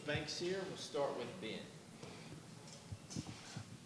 Banks here. We'll start with Ben.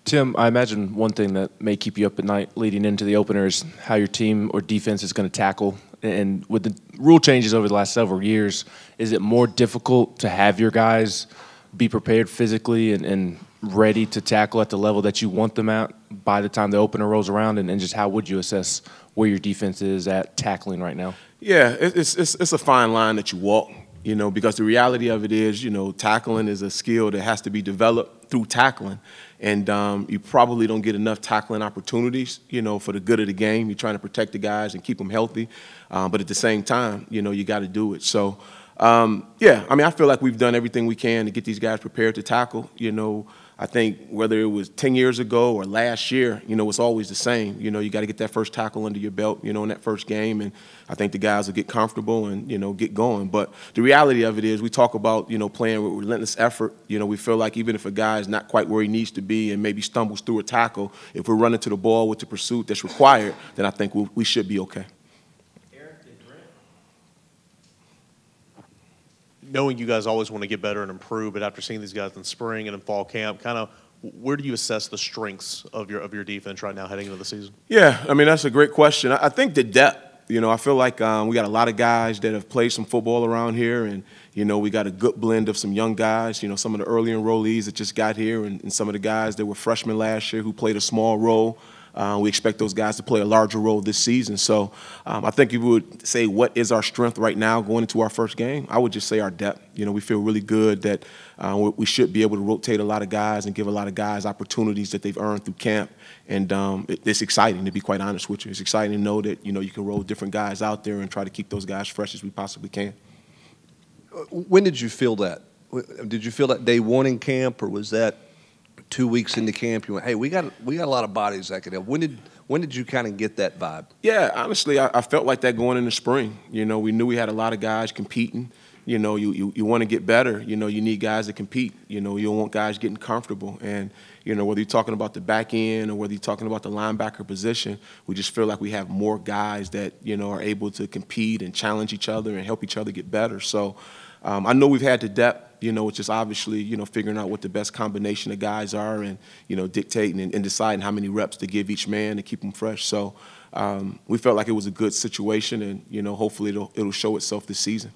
Tim, I imagine one thing that may keep you up at night leading into the opener is how your team or defense is going to tackle. And with the rule changes over the last several years, is it more difficult to have your guys be prepared physically and ready to tackle at the level that you want them at by the time the opener rolls around? And just how would you assess where your defense is at tackling right now? Yeah, it's a fine line that you walk, you know, because the reality of it is, you know, tackling is a skill that has to be developed through tackling. And you probably don't get enough tackling opportunities, you know, for the good of the game. You're trying to protect the guys and keep them healthy. But at the same time, you know, you got to do it. So, yeah, I mean, I feel like we've done everything we can to get these guys prepared to tackle. You know, I think whether it was 10 years ago or last year, you know, it's always the same. You know, you got to get that first tackle under your belt, you know, in that first game. And I think the guys will get comfortable and, you know, get going. But the reality of it is we talk about, you know, playing with relentless effort. You know, we feel like even if a guy is not quite where he needs to be and maybe stumbles through a tackle, if we're running to the ball with the pursuit that's required, then I think we should be okay. Knowing you guys always want to get better and improve, but after seeing these guys in spring and in fall camp, kind of where do you assess the strengths of your defense right now heading into the season? Yeah, I mean, that's a great question. I think the depth, you know, I feel like we got a lot of guys that have played some football around here, and, you know, we got a good blend of some young guys, you know, some of the early enrollees that just got here and some of the guys that were freshmen last year who played a small role. We expect those guys to play a larger role this season. So I think if you would say what is our strength right now going into our first game, I would just say our depth. You know, we feel really good that we should be able to rotate a lot of guys and give a lot of guys opportunities that they've earned through camp. And it's exciting, to be quite honest with you. It's exciting to know that, you know, you can roll different guys out there and try to keep those guys fresh as we possibly can. When did you feel that? Did you feel that day one in camp, or was that 2 weeks into camp, you went, hey, we got a lot of bodies that could help? When did you kind of get that vibe? Yeah, honestly, I felt like that going into spring. You know, we knew we had a lot of guys competing. You know, you want to get better. You know, you need guys to compete. You know, you don't want guys getting comfortable. And, you know, whether you're talking about the back end or whether you're talking about the linebacker position, we just feel like we have more guys that, you know, are able to compete and challenge each other and help each other get better. So I know we've had the depth. You know, it's just obviously, you know, figuring out what the best combination of guys are and, you know, dictating and deciding how many reps to give each man to keep them fresh. So we felt like it was a good situation, and, you know, hopefully it'll show itself this season.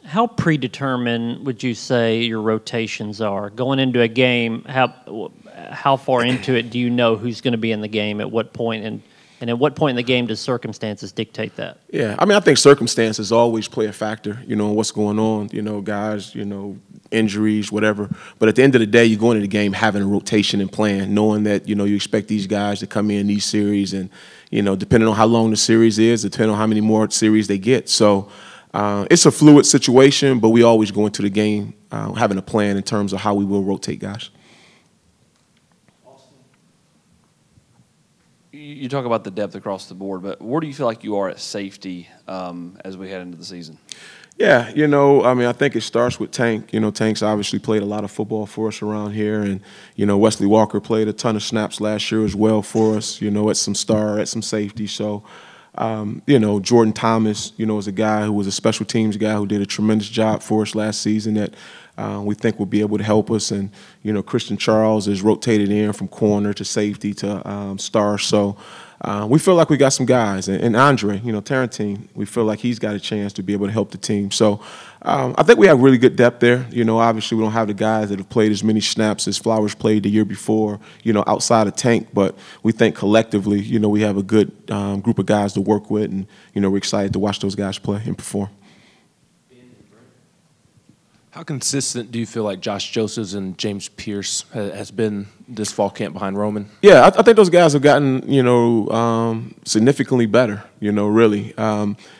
How predetermined would you say your rotations are? Going into a game, how far into it do you know who's going to be in the game at what point, and at what point in the game does circumstances dictate that? Yeah, I mean, I think circumstances always play a factor, you know, what's going on, you know, guys, you know, injuries, whatever. But at the end of the day, you go into the game having a rotation and plan, knowing that, you know, you expect these guys to come in these series and, you know, depending on how long the series is, depending on how many more series they get. So it's a fluid situation, but we always go into the game having a plan in terms of how we will rotate guys. You talk about the depth across the board, but where do you feel like you are at safety as we head into the season? Yeah, you know, I mean, I think it starts with Tank. You know, Tank's obviously played a lot of football for us around here, and, you know, Wesley Walker played a ton of snaps last year as well for us, you know, at some safety. So, you know, Jordan Thomas, you know, is a guy who was a special teams guy who did a tremendous job for us last season that we think will be able to help us. And, you know, Christian Charles is rotated in from corner to safety to star. So we feel like we got some guys. And Andre, you know, Tarantine, we feel like he's got a chance to be able to help the team. So I think we have really good depth there. You know, obviously we don't have the guys that have played as many snaps as Flowers played the year before, you know, outside of Tank. But we think collectively, you know, we have a good group of guys to work with. And, you know, we're excited to watch those guys play and perform. How consistent do you feel like Josh Josephs and James Pierce has been this fall camp behind Roman? Yeah, I think those guys have gotten, you know, significantly better, you know, really.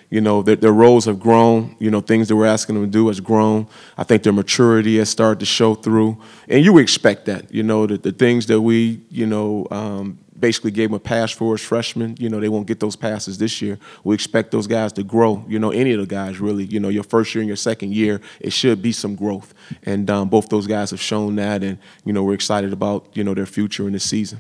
You know, their roles have grown. You know, things that we're asking them to do has grown. I think their maturity has started to show through. And you would expect that, you know, the things that we, you know, basically gave them a pass for as freshmen. You know, they won't get those passes this year. We expect those guys to grow. You know, any of the guys really. You know, your first year and your second year, it should be some growth. And both those guys have shown that. And, you know, we're excited about, you know, their future in this season.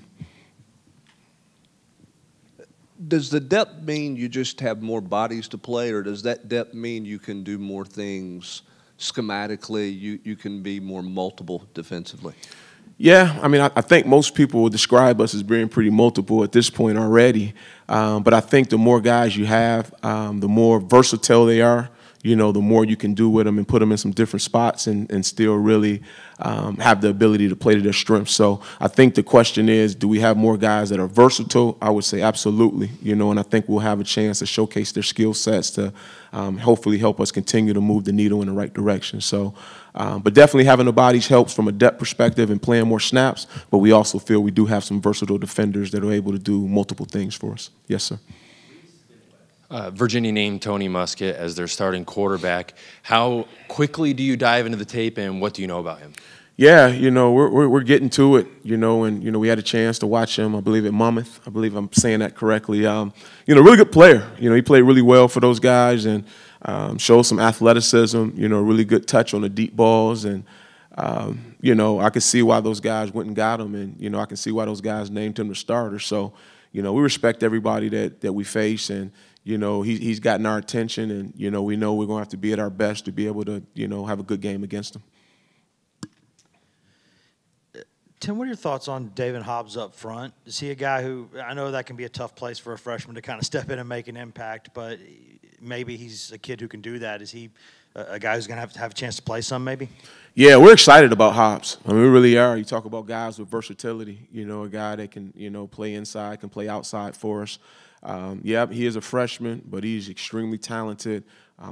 Does the depth mean you just have more bodies to play, or does that depth mean you can do more things schematically? You can be more multiple defensively? Yeah, I mean, I think most people would describe us as being pretty multiple at this point already. But I think the more guys you have, the more versatile they are. You know, the more you can do with them and put them in some different spots and still really have the ability to play to their strengths. So I think the question is, do we have more guys that are versatile? I would say absolutely. You know, and I think we'll have a chance to showcase their skill sets to hopefully help us continue to move the needle in the right direction. So, but definitely having the bodies helps from a depth perspective and playing more snaps. But we also feel we do have some versatile defenders that are able to do multiple things for us. Yes, sir. Virginia named Tony Muskett as their starting quarterback. How quickly do you dive into the tape, and what do you know about him? Yeah, you know, we're getting to it, you know, and, you know, we had a chance to watch him, I believe, at Monmouth. I believe I'm saying that correctly. You know, really good player. You know, he played really well for those guys and showed some athleticism, you know, really good touch on the deep balls. And, you know, I could see why those guys went and got him, and, you know, I can see why those guys named him the starter. So, you know, we respect everybody that we face, and, you know, he's gotten our attention, and, you know, we know we're going to have to be at our best to be able to, you know, have a good game against him. Tim, what are your thoughts on David Hobbs up front? Is he a guy who, I know that can be a tough place for a freshman to kind of step in and make an impact, but maybe he's a kid who can do that. Is he a guy who's going to have a chance to play some maybe? Yeah, we're excited about Hobbs. I mean, we really are. You talk about guys with versatility, you know, a guy that can, you know, play inside, can play outside for us. Yeah, he is a freshman, but he's extremely talented.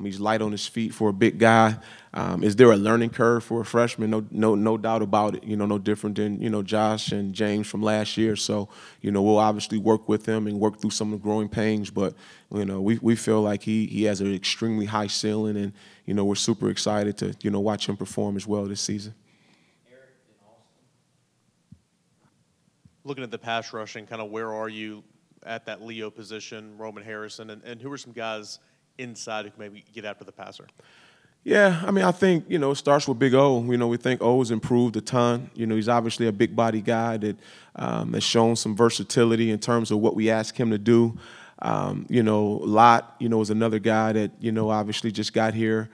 He's light on his feet for a big guy. Is there a learning curve for a freshman? No doubt about it. You know, no different than, you know, Josh and James from last year. So, you know, we'll obviously work with him and work through some of the growing pains. But, you know, we feel like he has an extremely high ceiling, and, you know, we're super excited to, you know, watch him perform as well this season. Looking at the pass rushing, kind of where are you at that Leo position, Roman Harrison, and who are some guys inside who can maybe get after the passer? Yeah, I mean, I think, you know, it starts with Big O. You know, we think O has improved a ton. You know, he's obviously a big body guy that has shown some versatility in terms of what we ask him to do. You know, Lott, you know, is another guy that, you know, obviously just got here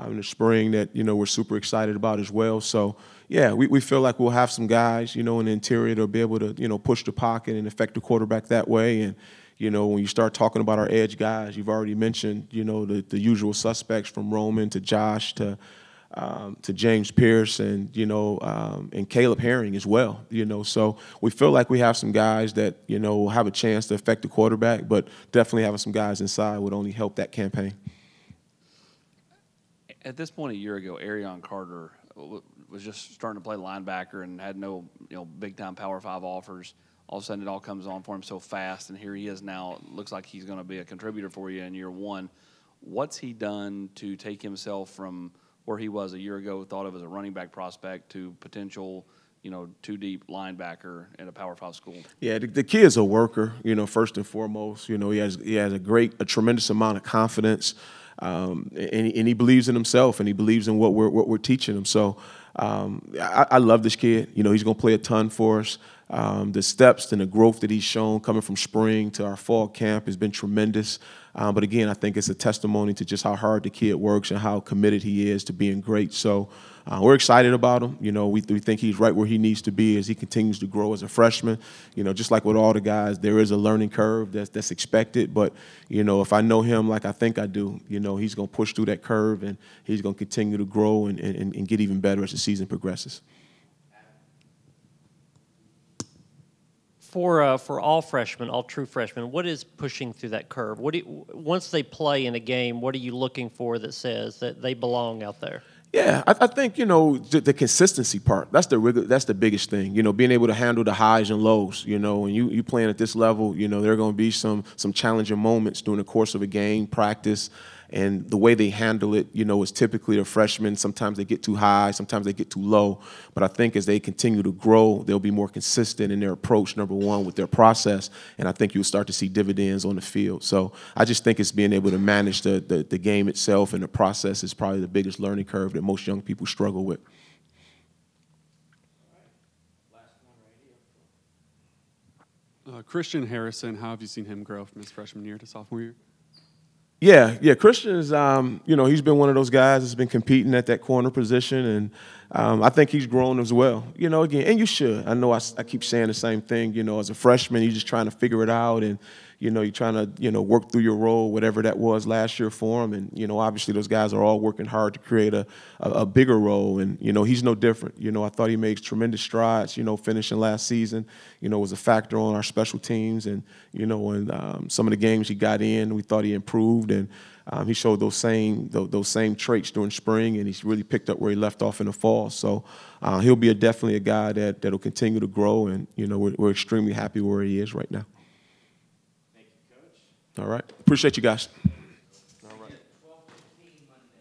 in the spring that, you know, we're super excited about as well. So, yeah, we feel like we'll have some guys, you know, in the interior that'll be able to, you know, push the pocket and affect the quarterback that way. And, you know, when you start talking about our edge guys, you've already mentioned, you know, the usual suspects from Roman to Josh to James Pierce and, you know, and Caleb Herring as well, you know. So we feel like we have some guys that, you know, will have a chance to affect the quarterback, but definitely having some guys inside would only help that campaign. At this point a year ago, Arion Carter was just starting to play linebacker and had no, you know, big-time Power 5 offers. All of a sudden, it all comes on for him so fast, and here he is now. It looks like he's going to be a contributor for you in year one. What's he done to take himself from where he was a year ago, thought of as a running back prospect, to potential, you know, two-deep linebacker in a Power 5 school? Yeah, the kid's a worker, you know, first and foremost. You know, he has a tremendous amount of confidence, and he believes in himself, and he believes in what we're teaching him. So I love this kid. You know, he's going to play a ton for us. The steps and the growth that he's shown coming from spring to our fall camp has been tremendous. But again, I think it's a testimony to just how hard the kid works and how committed he is to being great. So we're excited about him. You know, we think he's right where he needs to be as he continues to grow as a freshman. You know, just like with all the guys, there is a learning curve that's expected. But, you know, if I know him like I think I do, you know, he's going to push through that curve, and he's going to continue to grow and get even better as the season progresses. For all freshmen, all true freshmen, what is pushing through that curve? Once they play in a game, what are you looking for that says that they belong out there? Yeah, I think, you know, the consistency part, that's the biggest thing. You know, being able to handle the highs and lows. You know, when you playing at this level, you know, there are going to be some challenging moments during the course of a game, practice. And the way they handle it, you know, is typically a freshman. Sometimes they get too high, sometimes they get too low. But I think as they continue to grow, they'll be more consistent in their approach, number one, with their process. And I think you'll start to see dividends on the field. So I just think it's being able to manage the game itself, and the process is probably the biggest learning curve that most young people struggle with. Christian Harrison, how have you seen him grow from his freshman year to sophomore year? Yeah, Christian is, he's been one of those guys that's been competing at that corner position, and I think he's grown as well. Again, and you should. I know I keep saying the same thing. As a freshman, you're just trying to figure it out, and you're trying to work through your role, whatever that was last year for him. And obviously those guys are all working hard to create a bigger role, and he's no different. I thought he made tremendous strides. Finishing last season, was a factor on our special teams, and in some of the games he got in, we thought he improved, and he showed those same traits during spring, and he's really picked up where he left off in the fall. So he'll be definitely a guy that'll continue to grow, and we're extremely happy where he is right now. Thank you, Coach. All right, appreciate you guys.